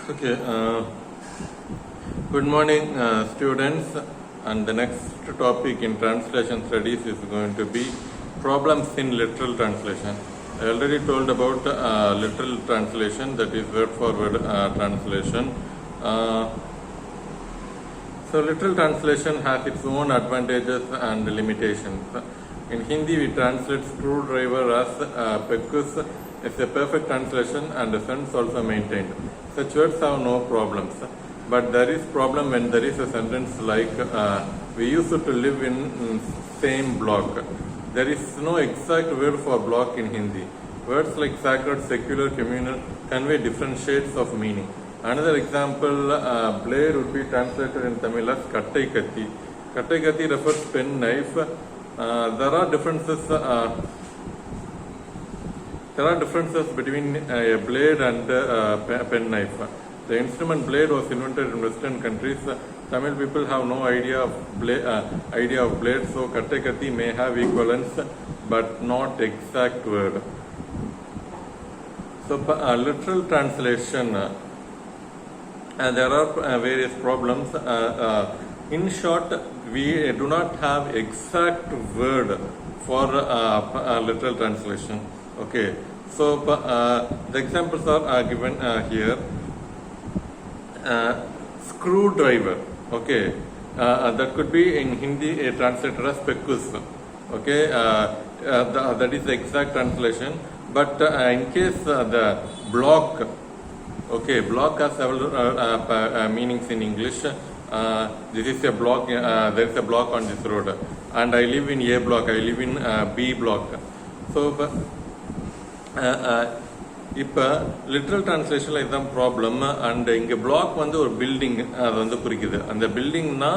Okay. Good morning, students. And the next topic in translation studies is going to be problems in literal translation. I already told about literal translation, that is word for word translation. So literal translation has its own advantages and limitations. In Hindi, we translate screwdriver as pecus. It's a perfect translation and the sense also maintained. Such words have no problems. But there is problem when there is a sentence like we used to live in same block. There is no exact word for block in Hindi. Words like sacred, secular, communal convey different shades of meaning. Another example, blade would be translated in Tamil as kattai katti. Kattai katti refers pen knife. There are differences between a blade and a pen knife. The instrument blade was invented in Western countries. Tamil people have no idea of blade, so kattai katti may have equivalents, but not exact word. So literal translation, there are various problems. In short, we do not have exact word for literal translation. Okay, so the examples are given here. Screwdriver, okay, that could be in Hindi translated as pecus. Okay, that is the exact translation. But in case the block, okay, block has several meanings in English. This is a block, there is a block on this road, and I live in A block, I live in B block. So இப்போ literal ட்ரான்ஸ்லேஷனில் இதுதான் problem. And இங்கே black வந்து ஒரு building அதை வந்து குறிக்குது. அந்த பில்டிங்னா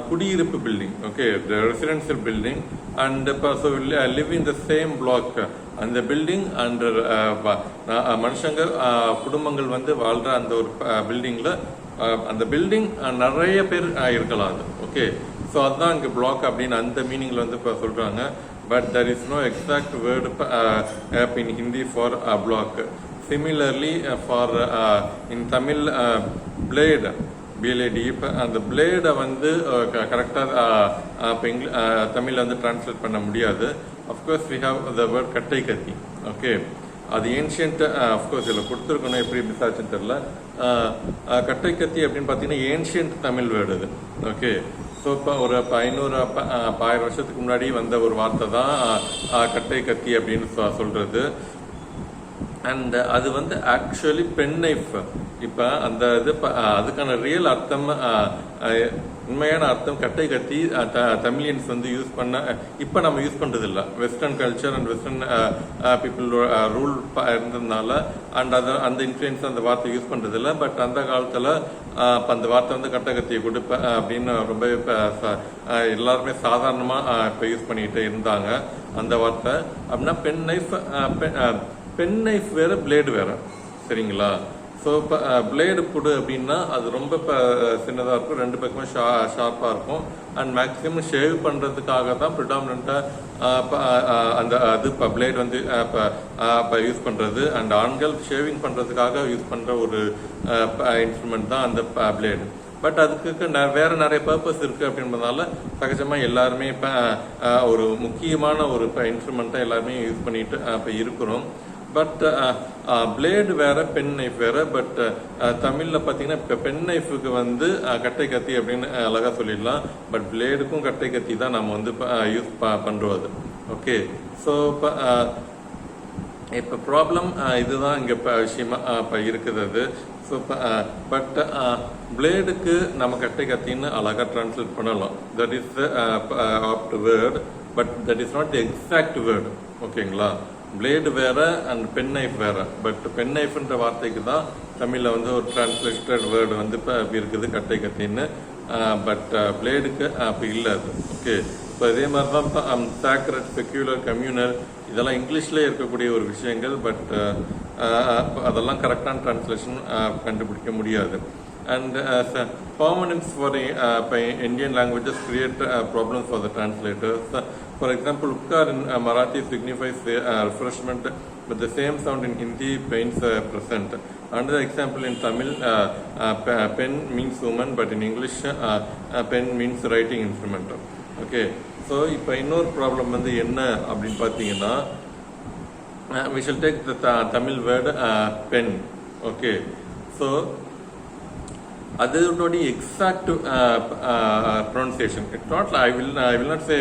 குடியிருப்பு building, okay, residential building. And இப்போ so live in the same block. அந்த பில்டிங் அண்ட் மனுஷங்க குடும்பங்கள் வந்து வாழ்கிற அந்த ஒரு பில்டிங்கில் அந்த பில்டிங் நிறைய பேர் இருக்கலாம் அது, ஓகே. ஸோ அதுதான் இங்கே பிளாக் அப்படின்னு அந்த மீனிங்கில் வந்து இப்போ சொல்கிறாங்க. But there is no exact word in Hindi for block. Similarly, for in Tamil, blade, BLAD, and the blade வந்து கரெக்டாக தமிழில் வந்து டிரான்ஸ்லேட் பண்ண முடியாது. Of course, we have the word kattai katti. Okay. அது ஏன்ஷியன்ட், அஃப்கோர்ஸ் இதில் கொடுத்துருக்கணும், எப்படி விசாரிச்சுன்னு தெரில. கட்டை கத்தி அப்படின்னு பார்த்தீங்கன்னா ஏன்ஷியன்ட் தமிழ் வேர்டு அது, ஓகே. ஸோ இப்போ ஒரு 500-1000 வருஷத்துக்கு முன்னாடி வந்த ஒரு வார்த்தை தான் கட்டை கத்தி அப்படின்னு சொல்கிறது. அண்ட் அது வந்து ஆக்சுவலி பென் நைஃப். இப்போ அந்த இது அதுக்கான ரியல் அர்த்தம், உண்மையான அர்த்தம் கட்டை கத்தி தமிழியன்ஸ் வந்து யூஸ் பண்ண, இப்போ நம்ம யூஸ் பண்ணுறது இல்லை. Western culture and western people rule இருந்ததுனால அண்ட் அந்த இன்ஃப்ளூயன்ஸ் அந்த வார்த்தை யூஸ் பண்ணுறது இல்லை. பட் அந்த காலத்தில் அந்த வார்த்தை வந்து கட்டை கத்தியை கொடுப்பேன் அப்படின்னு ரொம்ப எல்லாருமே சாதாரணமாக இப்போ யூஸ் பண்ணிக்கிட்டு இருந்தாங்க அந்த வார்த்தை. அப்படின்னா பென் நைஃப், பென் நைஃப் வேறு, பிளேடு வேறு, சரிங்களா? ஸோ இப்போ பிளேடு கொடு அப்படின்னா அது ரொம்ப இப்போ சின்னதாக இருக்கும், ரெண்டு பக்கமும் ஷார்ப்பாக இருக்கும். அண்ட் மேக்ஸிமம் ஷேவ் பண்ணுறதுக்காக தான் ப்ரிடாமினண்ட்டாக அந்த அது இப்போ பிளேடு வந்து இப்போ யூஸ் பண்ணுறது. அண்ட் ஆண்கள் ஷேவிங் பண்ணுறதுக்காக யூஸ் பண்ணுற ஒரு இன்ஸ்ட்ருமெண்ட் தான் அந்த பிளேடு. பட் அதுக்கு வேறு நிறைய பர்பஸ் இருக்குது அப்படின்றதுனால சகஜமாக எல்லாருமே இப்போ ஒரு முக்கியமான ஒரு இப்போ இன்ஸ்ட்ருமெண்ட்டாக எல்லாருமே யூஸ் பண்ணிட்டு இப்போ இருக்கிறோம். பட் பிளேடு வேறு, பென் நைஃப் வேறு. பட் தமிழில் பார்த்தீங்கன்னா இப்போ பென் நைஃபுக்கு வந்து கட்டை கத்தி அப்படின்னு அழகாக சொல்லிடலாம். பட் பிளேடுக்கும் கட்டை கத்தி தான் நம்ம வந்து யூஸ் பண்ணுறோம் அது, ஓகே. ஸோ இப்போ ப்ராப்ளம் இதுதான் இங்கே இப்போ விஷயமா இப்போ இருக்குது அது. ஸோ பட் பிளேடுக்கு நம்ம கட்டை கத்தின்னு அழகாக ட்ரான்ஸ்லேட் பண்ணலாம். That is the apt word, but that is not the exact word, ஓகேங்களா? பிளேடு வேறு அண்ட் பென் நைஃப் வேறு. பட் பென் நைஃப்ன்ற வார்த்தைக்கு தான் தமிழில் வந்து ஒரு டிரான்ஸ்லேட்டட் வேர்டு வந்து இப்போ இருக்குது கட்டை கத்தின்னு. பட் பிளேடுக்கு அப்போ இல்லை அது, ஓகே. ஸோ இதே மாதிரி தான் இப்போ சாக்ரட், செக்யூலர், கம்யூனல் இதெல்லாம் இங்கிலீஷ்லேயே இருக்கக்கூடிய ஒரு விஷயங்கள். பட் அதெல்லாம் கரெக்டான டிரான்ஸ்லேஷன் கண்டுபிடிக்க முடியாது. And homonyms for Indian languages create problems for the translators. For example, uppkar in Marathi signifies refreshment. but the same sound in Hindi paints present. Another example in Tamil, pen means woman, but in English, pen means writing instrument. Okay, so இப்போ இன்னொரு problem வந்து என்ன அப்படின்னு பார்த்தீங்கன்னா, we shall take the Tamil word pen. Okay, so அதனுடைய exact pronunciation. It's not. I will not say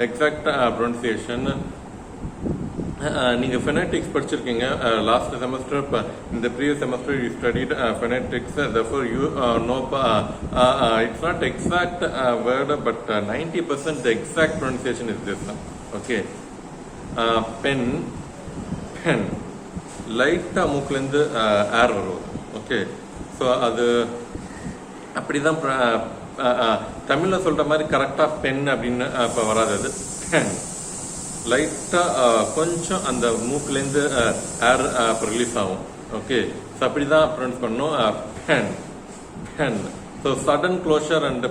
exact pronunciation. நீங்க phonetics படிச்சிருக்கீங்க last semester. இந்த previous semester you studied phonetics. Therefore you know it's not exact word, but 90% the exact pronunciation is this. Okay, pen, pen. லைட்டா மூக்குல இருந்து ஏர் வரும். Okay, so அது அப்படிதான் தமிழ்ல சொல்ற மாதிரி கரெக்டா பென் அப்படின்னு இப்ப வராது. அது பென் லைட்டா கொஞ்சம் அந்த மூக்குல இருந்து ஏர் ரிலீஸ் ஆகும். ஓகே, ஸோ அப்படிதான் ப்ரொனவுன்ஸ் பண்ணணும். Pen, pen. So sudden closure and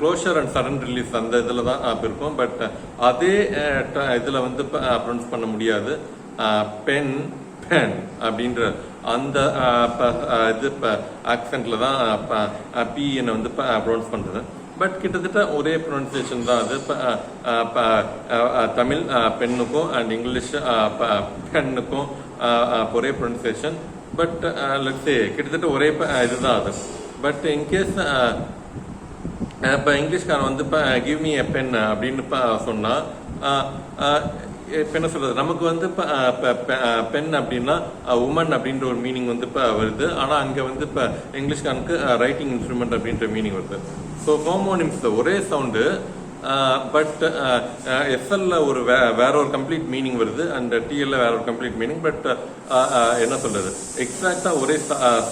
closure and sudden release அந்த இதில் தான் இருக்கும். பட் அதே இதில் வந்து ப்ரொனவுன்ஸ் பண்ண முடியாது. பென், பென் அப்படின்ற அந்த இது ஆக்சென்ட்ல தான் பிஎன் வந்து ப்ரொனவுன்ஸ் பண்றது. பட் கிட்டத்தட்ட ஒரே ப்ரொனன்சியேஷன் தான் அது. தமிழ் பெண்ணுக்கும் அண்ட் இங்கிலீஷ் பெண்ணுக்கும் ஒரே ப்ரொனன்சியேஷன். பட் லெட்ஸ் சே கிட்டத்தட்ட ஒரே இதுதான் அது. பட் இன்கேஸ் இப்போ இங்கிலீஷ்காரன் வந்து கிவ் மீ எ பென் அப்படின்னு சொன்னா இப்போ என்ன சொல்றது, நமக்கு வந்து பென் அப்படின்னா உமன் அப்படின்ற ஒரு மீனிங் வந்து வருது. ஆனால் அங்கே வந்து இப்போ இங்கிலீஷ்காரனுக்கு ரைட்டிங் இன்ஸ்ட்ருமெண்ட் அப்படின்ற மீனிங் வருது. ஸோ ஹோமோனிம்ஸ் ஒரே சவுண்டு, பட் எஸ்எல்ல ஒரு வேற ஒரு கம்ப்ளீட் மீனிங் வருது அண்ட் டிஎல்ல வேற ஒரு கம்ப்ளீட் மீனிங். பட் என்ன சொல்றது, எக்ஸாக்டா ஒரே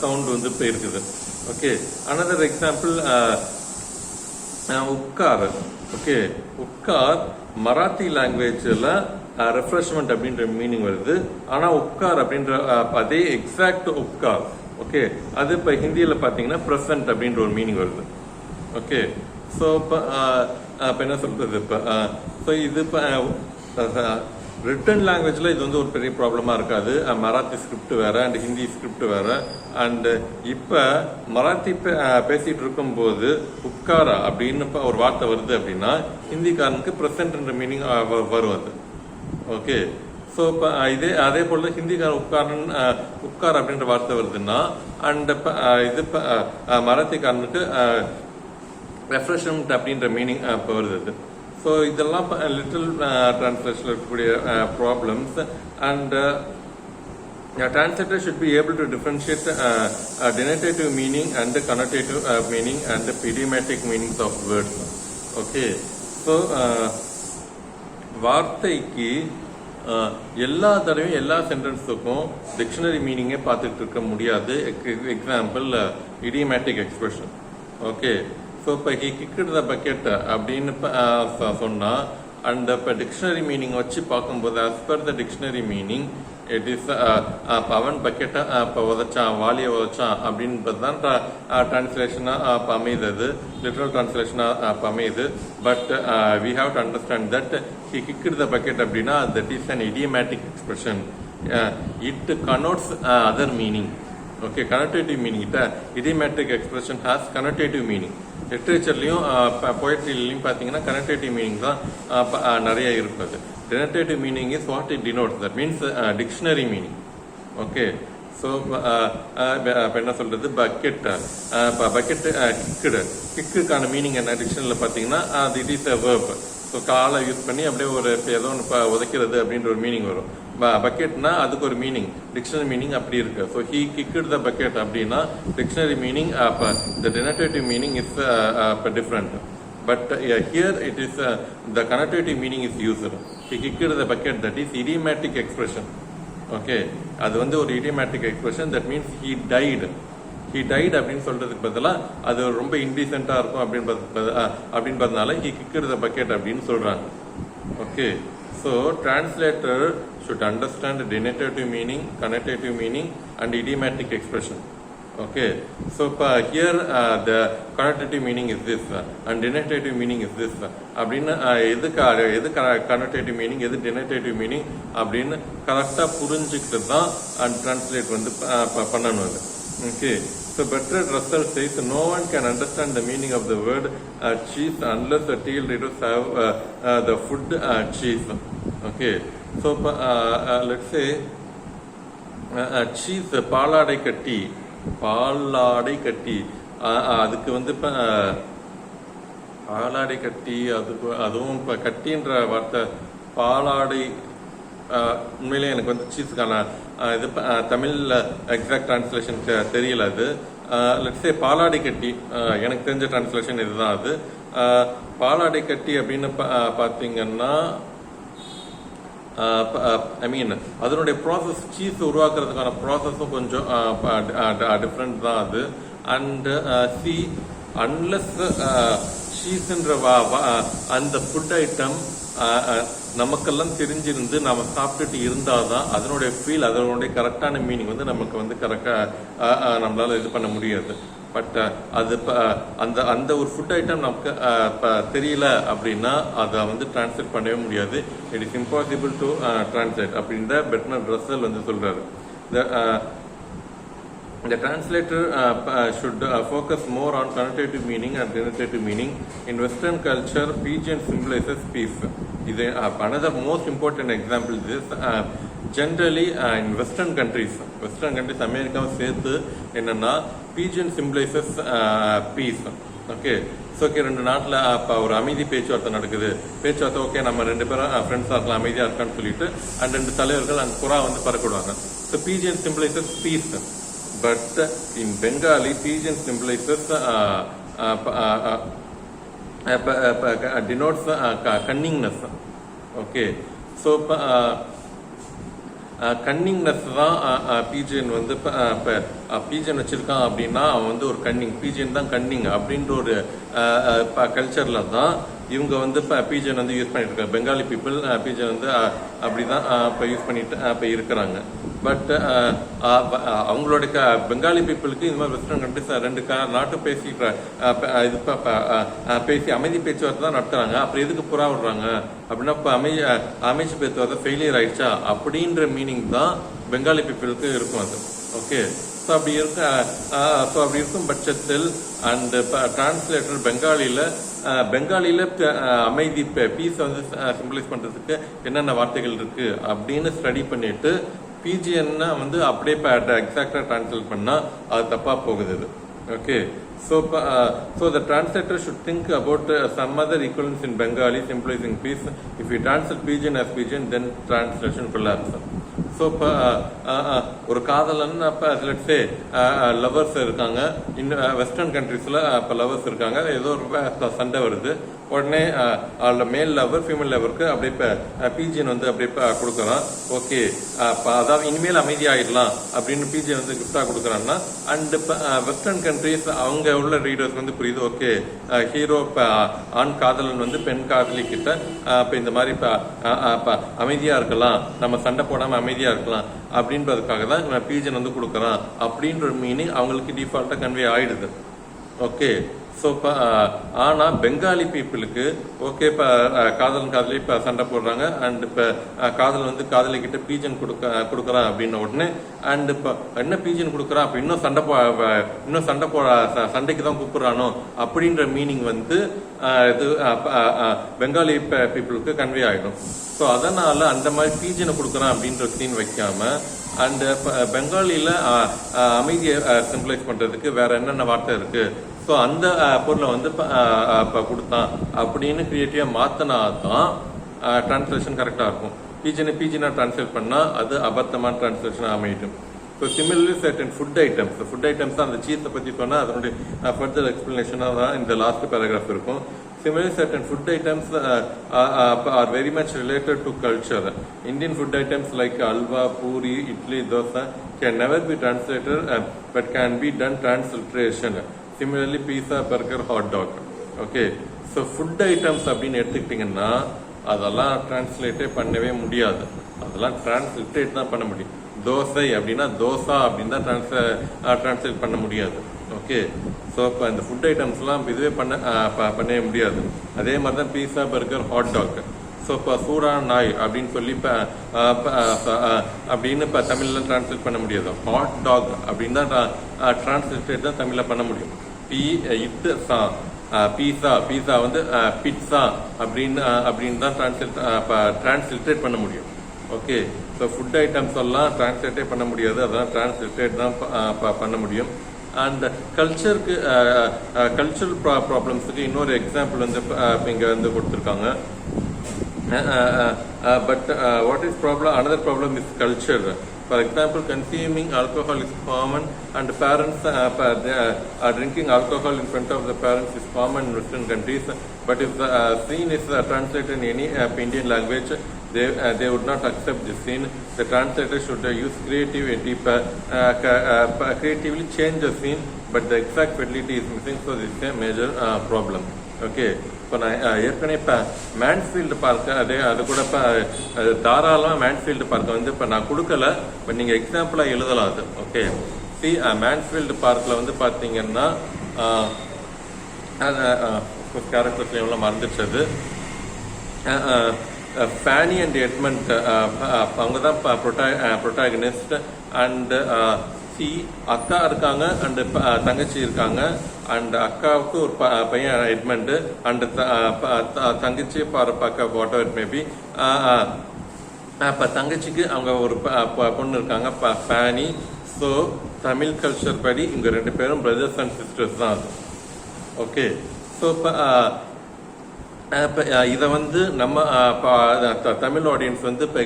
சவுண்ட் வந்து இப்போ இருக்குது. ஓகே, அனதர் எக்ஸாம்பிள் உட்கார். ஓகே, உட்கார் மராத்தி லாங்குவேஜில் ரெஃப்ரெஷ்மெண்ட் அப்படின்ற மீனிங் வருது. ஆனால் உட்கார் அப்படின்ற அதே எக்ஸாக்ட் உட்கார், ஓகே, அது இப்போ ஹிந்தியில் பார்த்தீங்கன்னா ப்ரெசன்ட் அப்படின்ற ஒரு மீனிங் வருது. ஓகே, ஸோ இப்போ என்ன சொல்றது, இப்போ ஸோ இது இப்போ ரிட்டன் லாங்குவேஜில் இது வந்து ஒரு பெரிய ப்ராப்ளமாக இருக்காது. மராத்தி ஸ்கிரிப்ட் வேற அண்ட் ஹிந்தி ஸ்கிரிப்ட் வேற. அண்ட் இப்போ மராத்தி பேசிட்டு இருக்கும்போது உட்காரா அப்படின்னு ஒரு வார்த்தை வருது அப்படின்னா ஹிந்திக்காரனுக்கு ப்ரெசன்ட்ன்ற மீனிங் வரும் அது. ஓகே, ஸோ இப்போ அதே போல ஹிந்திக்காரன் உட்கார் அப்படின்ற வார்த்தை வருதுன்னா அண்ட் இது மராத்திக்காரனுக்கு ரெஃப்ரெஷ்மெண்ட் அப்படின்ற மீனிங் இப்போ வருது. ஸோ இதெல்லாம் லிட்டில் டிரான்ஸ்லேஷனில் இருக்கக்கூடிய problems. And translator should be able to differentiate denotative meaning and connotative meaning and the idiomatic meanings of words. Okay, so வார்த்தைக்கு எல்லா தடவையும் எல்லா சென்டென்ஸுக்கும் டிக்ஷனரி மீனிங்கே பார்த்துட்டு இருக்க முடியாது. Example idiomatic expression. Okay, so இப்போ ஹி கிக்டு த பக்கெட் அப்படின்னு சொன்னால் அண்ட் இப்போ டிக்ஷனரி மீனிங் வச்சு பார்க்கும்போது as per the dictionary meaning it is அவன் பக்கெட்டை இப்போ உதச்சான், வாலியை உதச்சான் அப்படின்றது தான் டிரான்ஸ்லேஷனாக இப்போ அமையுது, லிட்ரல் டிரான்ஸ்லேஷனாக இப்போ அமையுது. But we have to understand that he kicked the bucket அப்படின்னா that is an idiomatic expression. It connotes other meaning. Okay, connotative meaning கிட்ட idiomatic expression has connotative meaning. லிட்ரேச்சர்லையும் போயட்ரிலையும் பார்த்தீங்கன்னா கனோட்டேட்டிவ் மீனிங் தான் நிறைய இருப்பது. denotative meaning is what it denotes. That means dictionary meaning. Okay, so என்ன சொல்றது, bucket bucket கிக்குக்கான meaning என்ன டிக்ஷனரியில் பார்த்தீங்கன்னா it is a verb. So காலை யூஸ் பண்ணி அப்படியே ஒரு ஏதோ ஒன்று உதைக்கிறது அப்படின்ற ஒரு மீனிங் வரும். பக்கெட்னா அதுக்கு ஒரு மீனிங், டிக்ஷனரி மீனிங் அப்படி இருக்கு. So he kicked the bucket அப்படின்னா dictionary meaning, the denotative meaning is different. But here it is the connotative meaning is used. He kicked the bucket, that is idiomatic expression. Okay, அது வந்து ஒரு idiomatic expression, that means he died. He died அப்படின்னு சொல்றதுக்கு பதிலா அது ரொம்ப இன்டீசென்ட்டா இருக்கும் அப்படின்றதுனால he kicked the bucket அப்படின்னு சொல்றாங்க. Okay, so translator should understand denotative meaning, connotative meaning and idiomatic expression. Okay, so here the connotative meaning is this and denotative meaning is this. அப்படின்னு எது connotative meaning எது denotative meaning அப்படின்னு கரெக்டாக புரிஞ்சுக்கிட்டு தான் translate வந்து பண்ணணும் அது. Okay, so Bertrand Russell says no one can understand the meaning of the word cheese unless the tail readers have the food cheese. Okay, so let's say cheese பாலாடை கட்டி அதுக்கு வந்து இப்போ பாலாடை கட்டி அதுவும் இப்போ கட்டின்ற வார்த்தை பாலாடை உண்மையிலே எனக்கு வந்து சீஸுக்கான இது தமிழில் எக்ஸாக்ட் டிரான்ஸ்லேஷன் தெரியல. அது லெட்ஸே பாலாடை கட்டி எனக்கு தெரிஞ்ச டிரான்ஸ்லேஷன் இதுதான். அது பாலாடை கட்டி அப்படின்னு பார்த்தீங்கன்னா ஐ மீன் அதனுடைய ப்ராசஸ் சீஸ் உருவாக்குறதுக்கான ப்ராசஸும் கொஞ்சம் டிஃப்ரெண்ட் தான் அது. அண்ட் சி அன்லெஸ் சீஸ்ன்ற அந்த ஃபுட் ஐட்டம் நமக்கெல்லாம் தெரிஞ்சிருந்து நம்ம சாப்பிட்டுட்டு இருந்தால் தான் அதனுடைய ஃபீல் அதனுடைய கரெக்டான மீனிங் வந்து நமக்கு வந்து கரெக்டாக நம்மளால இது பண்ண முடியாது. பட் அது அந்த அந்த ஒரு ஃபுட் ஐட்டம் நமக்கு தெரியல அப்படின்னா அதை வந்து டிரான்ஸ்லேட் பண்ணவே முடியாது. It is impossible to translate அப்படின்ற பெர்ட்ராண்ட் ரசல் வந்து சொல்றாரு. The translator should focus more on connotative meaning and denotative meaning. In Western culture, pigeon symbolizes peace. This is another most important example. This generally in Western countries, America சேர்த்து என்னன்னா pigeon symbolizes peace. Okay, so okay ரெண்டு நாட்டில் இப்போ ஒரு அமைதி பேச்சுவார்த்தை நடக்குது. பேச்சுவார்த்தை ஓகே நம்ம ரெண்டு பேரும் ஃப்ரெண்ட்ஸாக இருக்கலாம் அமைதியாக இருக்கான்னு சொல்லிட்டு அண்ட் ரெண்டு தலைவர்கள் அந்த புறா வந்து பறக்கிடுவாங்க. So pigeon symbolizes peace. But in Bengali, pigeon symbolizes denotes cunningness. Okay, so cunningness தான் பீஜன் வந்து பீஜன் வச்சிருக்கான் அப்படின்னா அவன் வந்து ஒரு கன்னிங், பீஜன் தான் கன்னிங் அப்படின்ற ஒரு கல்ச்சர்ல தான் இவங்க வந்து பீஜன் வந்து யூஸ் பண்ணிட்டு இருக்காங்க. பெங்காலி பீப்புள் பீஜன் வந்து அப்படிதான் இப்போ யூஸ் பண்ணிட்டு இப்போ இருக்கிறாங்க. பட் அவங்களுடைய பெங்காலி பீப்புளுக்கு இந்த மாதிரி வெஸ்டர்ன் கண்ட்ரிஸ் ரெண்டு நாட்டும் பேசிக்கிற இது பேசி அமைதி பேச்சுவார்த்தை தான் நடத்துறாங்க. அப்புறம் எதுக்கு புறா விடுறாங்க அப்படின்னா இப்போ அமைச்சு பேச்சுவார்த்தை ஃபெயிலியர் ஆயிடுச்சா அப்படின்ற மீனிங் தான் பெங்காலி பீப்புளுக்கு இருக்கும் அது. ஓகே, ஸோ அப்படி இருக்கும் பட்சத்தில் அண்ட் டிரான்ஸ்லேட்டர் பெங்காலியில் அமைதி பீஸை வந்து சிம்பிளைஸ் பண்ணுறதுக்கு என்னென்ன வார்த்தைகள் இருக்கு அப்படின்னு ஸ்டடி பண்ணிட்டு பிஜிஎன்னா வந்து அப்படியே எக்ஸாக்டாக டிரான்ஸ்லேட் பண்ணால் அது தப்பாக போகுது. Okay, so the translator should think about some other equivalents in Bengali symbolizing peace. If we translate pigeon as pigeon, then translation collapse. So இப்போ ஒரு காதலன் இப்போ லெட்ஸ் சே லவர்ஸ் இருக்காங்க. வெஸ்டர்ன் கண்ட்ரீஸில் இப்போ லவர்ஸ் இருக்காங்க. ஏதோ ஒரு சண்டை வருது. உடனே மேல் லவர் ஃபீமேல் லவருக்கு அப்படியே இப்போ பிஜிஎன் வந்து அப்படியே கொடுக்குறான். ஓகே, அதாவது இனிமேல் அமைதியாகிடலாம் அப்படின்னு பிஜிஎன் வந்து கிஃப்டாக கொடுக்குறான்னா அண்ட் இப்போ வெஸ்டர்ன் கண்ட்ரீஸ் அவங்க உள்ள ரீடர்ஸ் வந்து புரியுது. ஓகே, ஹீரோ இப்போ ஆண் காதலன் வந்து பெண் காதலி கிட்ட இப்போ இந்த மாதிரி இப்போ அமைதியாக இருக்கலாம், நம்ம சண்டை போடாமல் அமைதியாக இருக்கலாம் அப்படின்றதுக்காக தான் பிஜிஎன் வந்து கொடுக்குறான் அப்படின்ற மீனிங் அவங்களுக்கு டிஃபால்ட்டாக கன்வே ஆயிடுது. ஓகே, ஸோ இப்போ ஆனால் பெங்காலி பீப்புளுக்கு ஓகே இப்போ காதலி இப்போ சண்டை போடுறாங்க அண்ட் இப்போ காதல் வந்து காதலிக்கிட்ட பீஜன் கொடுக்குறான் அப்படின்ன உடனே அண்ட் இப்போ என்ன பீஜன் கொடுக்குறான் அப்போ இன்னும் சண்டைக்கு தான் கூப்பிடுறானோ அப்படின்ற மீனிங் வந்து இது பெங்காலி பீப்புளுக்கு கன்வே ஆகிடும். ஸோ அதனால அந்த மாதிரி பீஜனை கொடுக்குறான் அப்படின்ற சீன் வைக்காம அண்ட் பெங்காலியில் அமைதியை சிம்பிளைஸ் பண்ணுறதுக்கு வேற என்னென்ன வார்த்தை இருக்கு, ஸோ அந்த பொருளை வந்து இப்போ கொடுத்தான் அப்படின்னு கிரியேட்டிவாக மாற்றினா தான் டிரான்ஸ்லேஷன் கரெக்டாக இருக்கும். பீஜனை டிரான்ஸ்லேட் பண்ணால் அது அபத்தமான டிரான்ஸ்லேஷன் அமையிடும். So similarly certain food items தான் அந்த சீஸை பற்றி சொன்னால் அதனுடைய ஃபர்தர் எக்ஸ்பிளனேஷனாக தான் இந்த லாஸ்ட் பேராகிராஃப் இருக்கும். Similarly, certain food items are very much related to culture. Indian food items like alva, puri, idli, dosa can never be translated but can be done transliteration. Similarly, pizza, burger, hot dog. Okay, so food items அப்படின்னு எடுத்துக்கிட்டிங்கன்னா அதெல்லாம் டிரான்ஸ்லேட்டே பண்ணவே முடியாது. அதெல்லாம் translate தான் பண்ண முடியும். தோசை அப்படின்னா தோசா அப்படின்னு தான் டிரான்ஸ்லேட் பண்ண முடியாது. ஓகே, ஸோ இப்போ இந்த ஃபுட் ஐட்டம்ஸ்லாம் இதுவே பண்ணவே முடியாது. அதே மாதிரி தான் பீஸா, பர்கர், ஹாட் டாக். ஸோ இப்போ சூடான நாய் அப்படின்னு சொல்லி அப்படின்னு இப்போ தமிழில் டிரான்ஸ்லேட் பண்ண முடியாது. ஹாட் டாக் அப்படின்னு தான் டிரான்ஸ்லேட் தான் தமிழில் பண்ண முடியும். பீஸா வந்து பிட்ஸா அப்படின்னு தான் டிரான்ஸ்லேட் பண்ண முடியும். ஓகே, ஸோ ஃபுட் ஐட்டம்ஸ் எல்லாம் டிரான்ஸ்லேட்டே பண்ண முடியாது, அதான் டிரான்ஸ்லேட்டட் தான் பண்ண முடியும். அண்ட் கல்ச்சருக்கு கல்ச்சரல் ப்ராப்ளம்ஸுக்கு இன்னொரு எக்ஸாம்பிள் வந்து இங்கே வந்து கொடுத்துருக்காங்க. But what is problem? Another problem is culture. For example, consuming alcohol is common, and parents drinking alcohol in front of the parents is common in Western countries. But if the scene is translated in any Indian language, they would not accept this scene. The translator should use creativity, creatively change the scene, but the exact fidelity is missing. So this is a major problem. Okay, இப்போ நான் ஏற்கனவே இப்போ Mansfield பார்க்க அது கூட இப்போ தாராளமாக Mansfield பார்க்க வந்து இப்போ நான் கொடுக்கல, இப்போ நீங்கள் எக்ஸாம்பிளாக எழுதலாம் அது. ஓகே, மேன்ஸ்ஃபீல்டு பார்க்கில் வந்து பார்த்தீங்கன்னா கேரக்டர்ஸ் எவ்வளோ மறந்துடுச்சது. ஃபேனி அண்ட் எட்மண்ட் அவங்க தான் ப்ரொட்டாகனிஸ்ட். அண்ட் அக்கா இருக்காங்க அண்ட் தங்கச்சி இருக்காங்க. அண்ட் அக்காவுக்கு ஒரு பையன் எட்மண்ட், அண்ட் தங்கச்சி பார்க்க வாட் எவர் மேபி. இப்போ தங்கச்சிக்கு அவங்க ஒரு பொண்ணு இருக்காங்க ஃபேனி. ஸோ தமிழ் கல்ச்சர் படி இவங்க 2 பேரும் பிரதர்ஸ் அண்ட் சிஸ்டர்ஸ் தான் அது. ஓகே, ஸோ இப்போ இதை வந்து நம்ம தமிழ் ஆடியன்ஸ் வந்து இப்போ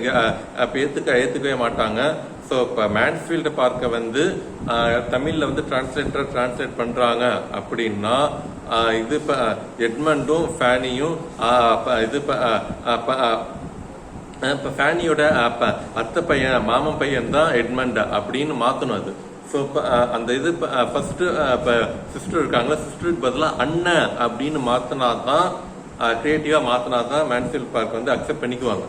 ஏற்றுக்கவே மாட்டாங்க. ஸோ இப்போ மேன்ஸ்ஃபீல்டு பார்க்க வந்து தமிழில் வந்து டிரான்ஸ்லேட் பண்ணுறாங்க அப்படின்னா இது இப்போ எட்மண்டும் ஃபேனியும் இது இப்போ ஃபேனியோட அத்தை பையன் மாமன் பையன் தான் எட்மண்ட் அப்படின்னு மாற்றணும் அது. ஸோ இப்போ அந்த இது ஃபர்ஸ்ட்டு இப்போ சிஸ்டர் இருக்காங்களா, சிஸ்டருக்கு பதிலாக அண்ணன் அப்படின்னு மாற்றினா தான், கிரியேட்டிவாக மாற்றினா தான் மேன்ஸ்ஃபீல்டு பார்க் வந்து அக்செப்ட் பண்ணிக்குவாங்க.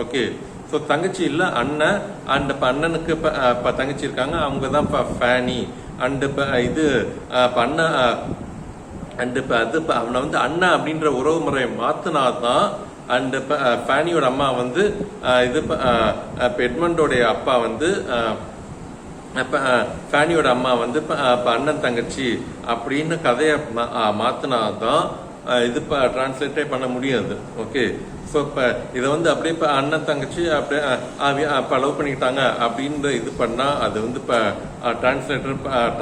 ஓகே, ஸோ தங்கச்சி இல்லை அண்ணன். அண்ட் இப்போ அண்ணனுக்கு இப்போ தங்கச்சி இருக்காங்க, அவங்க தான் இப்போ ஃபேனி. அண்ட் இப்போ இது இப்போ அண்ணன் அண்ட் இப்போ அது இப்போ அவனை வந்து அண்ணன் அப்படின்ற உறவு முறையை மாற்றினா தான். அண்ட் இப்போ ஃபேனியோட அம்மா வந்து இது இப்போ எட்மண்டோடைய அப்பா வந்து இப்போ ஃபேனியோட அம்மா வந்து இப்போ அண்ணன் தங்கச்சி அப்படின்னு கதையை மாற்றினா தான் இது இப்போ டிரான்ஸ்லேட்டே பண்ண முடியாது. ஓகே, ஸோ இப்போ இதை வந்து அப்படியே இப்போ அண்ணன் தங்கச்சி அப்படியே இப்போ லவ் பண்ணிக்கிட்டாங்க அப்படின்னு இது பண்ணால் அது வந்து இப்போ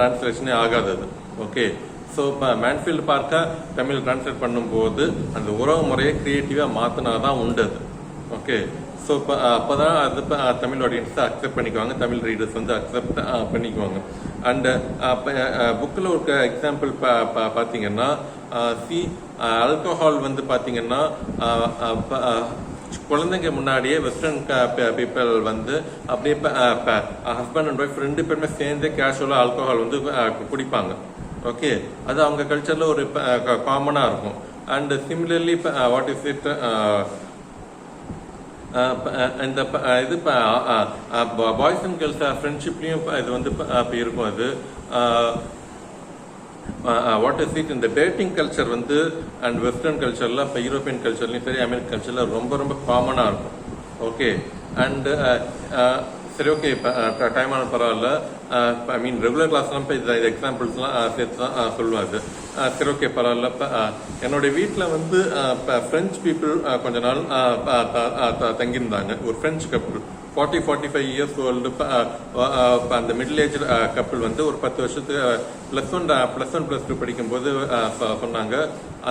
டிரான்ஸ்லேஷனே ஆகாது அது. ஓகே, ஸோ இப்போ மேன்ஸ்ஃபீல்டு பார்க்க தமிழ் டிரான்ஸ்லேட் பண்ணும்போது அந்த உறவு முறையை க்ரியேட்டிவாக மாற்றினா தான் உண்டு அது. ஓகே, ஸோ இப்போ அப்போ தான் அது இப்போ தமிழ் ஆடியன்ஸை அக்செப்ட் பண்ணிக்குவாங்க, தமிழ் ரீடர்ஸ் வந்து அக்செப்ட் பண்ணிக்குவாங்க. அண்டு புக்கில் ஒரு எக்ஸாம்பிள் பார்த்தீங்கன்னா ஆல்கஹால் வந்து பார்த்தீங்கன்னா குழந்தைங்க முன்னாடியே வெஸ்டர்ன் பீப்புள் வந்து அப்படியே ஹஸ்பண்ட் அண்ட் ஒய்ஃப் 2 பேருமே சேர்ந்து கேஷுவலாக ஆல்கஹால் வந்து குடிப்பாங்க. ஓகே, அது அவங்க கல்ச்சரில் ஒரு காமனாக இருக்கும். And similarly what is it இந்த இது பாய்ஸ் அண்ட் கேர்ள்ஸ் ஃப்ரெண்ட்ஷிப்லேயும் இது வந்து இப்போ இருக்கும். அது வாட் இஸ் இட் இந்த டேட்டிங் கல்ச்சர் வந்து அண்ட் வெஸ்டர்ன் கல்ச்சரில் இப்போ யூரோப்பியன் கல்ச்சர்லையும் சரி அமெரிக்கன் கல்ச்சரில் ரொம்ப ரொம்ப காமனாக இருக்கும். ஓகே, அண்டு சரி, ஓகே, இப்போ டைம் ஆன பரவாயில்ல. ஐ மீன் ரெகுலர் கிளாஸ்லாம் இப்போ இது எக்ஸாம்பிள்ஸ்லாம் சேர்த்து தான் சொல்லுவாங்க. சரி, ஓகே, பரவாயில்ல. இப்போ என்னுடைய வீட்டில் வந்து இப்போ ஃப்ரெஞ்ச் பீப்புள் கொஞ்ச நாள் தங்கியிருந்தாங்க. ஒரு ஃப்ரெஞ்ச் கப்புள் 40-45 இயர்ஸ் ஓல்டு. அந்த மிடில் ஏஜ் கப்புள் வந்து ஒரு 10 வருஷத்துக்கு +1 +2 படிக்கும்போது சொன்னாங்க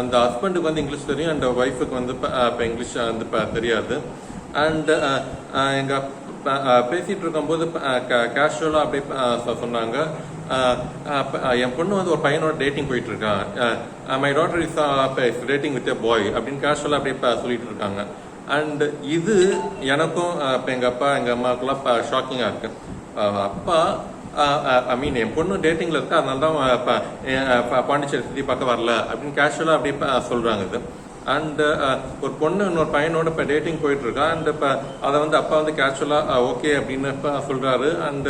அந்த ஹஸ்பண்டுக்கு வந்து இங்கிலீஷ் தெரியும், அண்ட் ஒய்ஃபுக்கு வந்து இப்போ இங்கிலீஷ் வந்து தெரியாது. அண்ட் எங்கள் பேசிகிட்டு இருக்கும்போது கேஷுவலாக அப்படியே சொன்னாங்க, என் பொண்ணு வந்து ஒரு பையனோட டேட்டிங் போயிட்டு இருக்கான், my daughter is dating with a boy அப்படின்னு கேஷுவலாக அப்படியே சொல்லிட்டு இருக்காங்க. அண்ட் இது எனக்கும் இப்போ எங்கள் அப்பா எங்கள் அம்மாவுக்குலாம் ஷாக்கிங்காக இருக்கு. அப்பா ஐ மீன் என் பொண்ணு டேட்டிங்கில் இருக்கா, அதனால தான் பாண்டிச்சேரி சுற்றி பார்க்க வரல அப்படின்னு கேஷுவலாக அப்படியே சொல்கிறாங்க. இது அண்ட் ஒரு பொண்ணு இன்னொரு பையனோட இப்போ டேட்டிங் போயிட்டு இருக்கா. அண்ட் இப்போ அதை வந்து அப்பா வந்து கேஷுவலா ஓகே அப்படின்னு சொல்றாரு. அண்ட்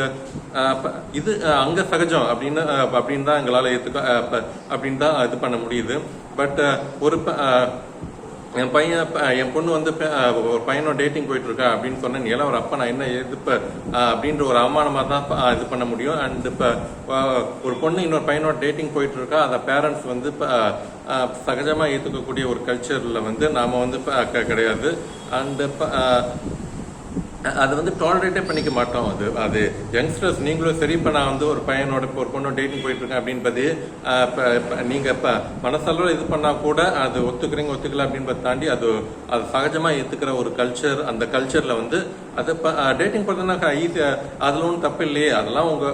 இது அங்க சகஜம் அப்படின்னு தான் எங்களால் ஏற்றுக்க அப்படின்னு தான் இது பண்ண முடியுது. பட் ஒரு என் பொண்ணு வந்து ஒரு பையனோட டேட்டிங் போயிட்டு இருக்கா அப்படின்னு சொன்னேன். ஏன்னா ஒரு அப்பா நான் என்ன எதிர்ப்பு அப்படின்ற ஒரு அவமானமா தான் இது பண்ண முடியும். அண்ட் இப்போ ஒரு பொண்ணு இன்னொரு பையனோட டேட்டிங் போயிட்டு இருக்கா, அதை பேரண்ட்ஸ் வந்து சகஜமா ஏற்றுக்கக்கூடிய ஒரு கல்ச்சர்ல வந்து நாம வந்து கிடையாது. அண்ட் அதை வந்து டாலரேட்டே பண்ணிக்க மாட்டோம். அது யங்ஸ்டர்ஸ் நீங்களும் சரி. இப்போ நான் வந்து ஒரு பையனோட ஒரு பொண்ணோட டேட்டிங் போயிட்டு இருக்கேன் அப்படின்பது நீங்க இப்போ மனசளவில் இது பண்ணா கூட அது ஒத்துக்கல அப்படின்றத தாண்டி அது சகஜமா ஏத்துக்கிற ஒரு கல்ச்சர். அந்த கல்ச்சர்ல வந்து அது டேட்டிங் பார்த்தோம்னா ஈஸியா அதுல ஒன்றும் தப்பு இல்லையே. அதெல்லாம் உங்க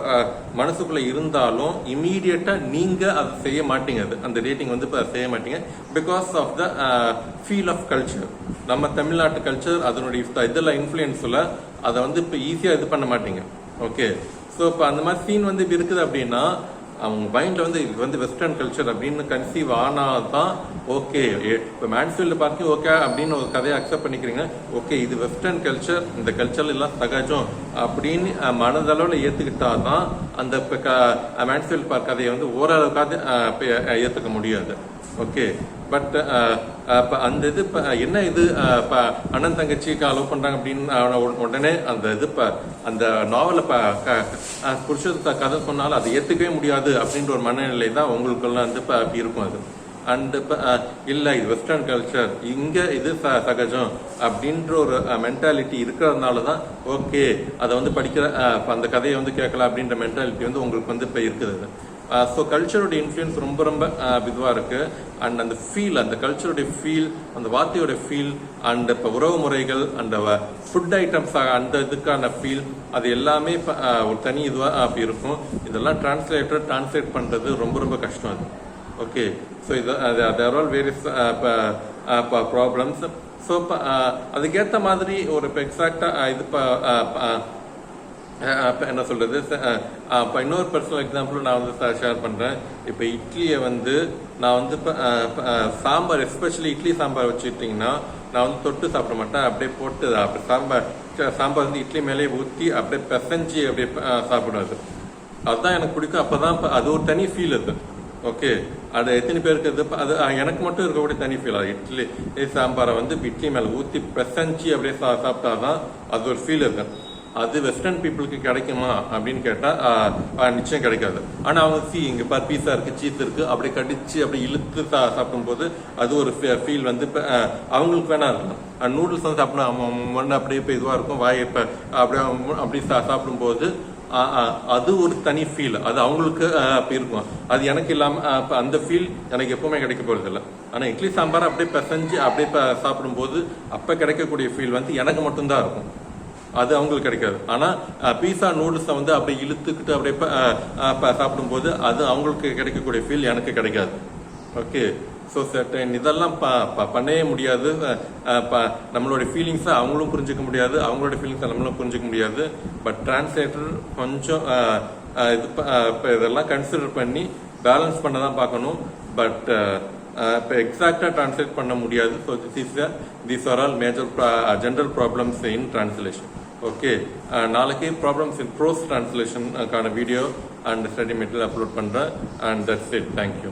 மனசுக்குள்ள இருந்தாலும் இமீடியட்டா நீங்க அதை செய்ய மாட்டீங்க. அந்த டேட்டிங் வந்து செய்ய மாட்டீங்க because of the feel of culture. நம்ம தமிழ்நாட்டு கல்ச்சர் அதனுடைய இதெல்லாம் இன்ஃப்ளூயன்ஸ்ல அதை வந்து இப்போ ஈஸியா இது பண்ண மாட்டீங்க. ஓகே, ஸோ இப்போ அந்த மாதிரி சீன் வந்து இப்போ இருக்குது அப்படின்னா அவங்க மைண்ட்ல வந்து இது வந்து வெஸ்டர்ன் கல்ச்சர் அப்படின்னு கன்சீவ் ஆனாதான் ஓகே. இப்போ மேன்ஸ்ஃபீல்டு பார்த்து ஓகே அப்படின்னு ஒரு கதையை அக்செப்ட் பண்ணிக்கிறீங்க. ஓகே, இது வெஸ்டர்ன் கல்ச்சர், இந்த கல்ச்சர் எல்லாம் சகஜம் அப்படின்னு மனதளவில் ஏற்றுக்கிட்டாதான் அந்த மேன்ஸ்ஃபீல்டு பார்க் கதையை வந்து ஓரளவுக்காவது ஏற்றுக்க முடியாது. ஓகே, பட் அந்த இது என்ன இது அண்ணன் தங்கச்சிக்கு அலோவ் பண்றாங்க அப்படின்னு உடனே அந்த இது அந்த நாவல புருஷ கதை சொன்னாலும் அதை ஏத்துக்கவே முடியாது அப்படின்ற ஒரு மனநிலை தான் உங்களுக்குள்ள வந்து அப்படி இருக்கும். அது அண்ட் இல்ல இது வெஸ்டர்ன் கல்ச்சர், இங்க இது சகஜம் அப்படின்ற ஒரு மென்டாலிட்டி இருக்கிறதுனாலதான் ஓகே அதை வந்து படிக்கிற அந்த கதையை வந்து கேட்கலாம் அப்படின்ற மென்டாலிட்டி வந்து உங்களுக்கு வந்து இப்ப இருக்குது. ஸோ கல்ச்சரோட இன்ஃப்ளூயன்ஸ் ரொம்ப ரொம்ப இதுவாக இருக்கு. அண்ட் அந்த ஃபீல், அந்த கல்ச்சரோடைய ஃபீல், அந்த வார்த்தையோட ஃபீல், அண்ட் இப்போ உறவு முறைகள், அந்த ஃபுட் ஐட்டம்ஸ், அந்த இதுக்கான ஃபீல், அது எல்லாமே ஒரு தனி இதுவாக அப்படி இருக்கும். இதெல்லாம் டிரான்ஸ்லேட் பண்ணுறது ரொம்ப ரொம்ப கஷ்டம். அது ஓகே. ஸோ இது தேர் ஆல் வேரியஸ் ப்ராப்ளம்ஸ். ஸோ அதுக்கேற்ற மாதிரி ஒரு இப்போ எக்ஸாக்டாக இது என்ன சொல்றது, இப்போ இன்னொரு பர்சனல் எக்ஸாம்பிள் நான் வந்து ஷேர் பண்றேன். இப்போ இட்லியை வந்து நான் வந்து சாம்பார், எஸ்பெஷலி இட்லி சாம்பார் வச்சுக்கிட்டீங்கன்னா நான் வந்து தொட்டு சாப்பிட மாட்டேன். அப்படியே போட்டு அப்படியே சாம்பார் வந்து இட்லி மேலே ஊற்றி அப்படியே பிசைஞ்சு அப்படியே சாப்பிடுறது. அதுதான் எனக்கு பிடிக்கும். அப்பதான் அது ஒரு தனி ஃபீல். அது ஓகே, அது எத்தனை பேருக்கு அது எனக்கு மட்டும் இருக்கக்கூடிய தனி ஃபீல். அது இட்லி சாம்பாரை வந்து இட்லி மேலே ஊற்றி பிசைஞ்சு அப்படியே சாப்பிட்டாதான் அது ஒரு ஃபீல் இருக்கு. அது வெஸ்டர்ன் பீப்புளுக்கு கிடைக்குமா அப்படின்னு கேட்டா நிச்சயம் கிடைக்காது. ஆனா அவங்க இங்க பீஸா இருக்கு, சீஸ் இருக்கு, அப்படியே கடிச்சு அப்படியே இழுத்து சாப்பிடும் போது அது ஒரு ஃபீல் வந்து அவங்களுக்கு வேணா இருக்கலாம். நூடுல்ஸ் வந்து சாப்பிடணும் அப்படியே இப்போ இதுவா இருக்கும் வாய் இப்ப அப்படி சாப்பிடும் போது அது ஒரு தனி ஃபீல். அது அவங்களுக்கு இருக்கும், அது எனக்கு இல்லாம அந்த ஃபீல் எனக்கு எப்பவுமே கிடைக்க போறது இல்லை. ஆனா இட்லி சாம்பார் அப்படியே பிசைஞ்சு அப்படியே சாப்பிடும் போது அப்ப கிடைக்கக்கூடிய ஃபீல் வந்து எனக்கு மட்டும்தான் இருக்கும், அது அவங்களுக்கு கிடைக்காது. ஆனா பீஸா நூடுல்ஸை வந்து அப்படியே இழுத்துக்கிட்டு அப்படியே சாப்பிடும்போது அது அவங்களுக்கு கிடைக்கக்கூடிய ஃபீல் எனக்கு கிடைக்காது. ஓகே, ஸோ சர்டன் இதெல்லாம் பண்ணவே முடியாது. நம்மளுடைய ஃபீலிங்ஸை அவங்களும் புரிஞ்சுக்க முடியாது, அவங்களோட ஃபீலிங்ஸை நம்மளும் புரிஞ்சுக்க முடியாது. பட் டிரான்ஸ்லேட்டர் கொஞ்சம் இது இதெல்லாம் கன்சிடர் பண்ணி பேலன்ஸ் பண்ண தான் பார்க்கணும். பட் இப்போ எக்ஸாக்டாக டிரான்ஸ்லேட் பண்ண முடியாது. So these are all major general problems in translation. Okay, நாளைக்கு ப்ராப்ளம்ஸ் இன் ப்ரோஸ் டிரான்ஸ்லேஷனுக்கான video and study material upload பண்ணுறேன். And that's it. தேங்க்யூ.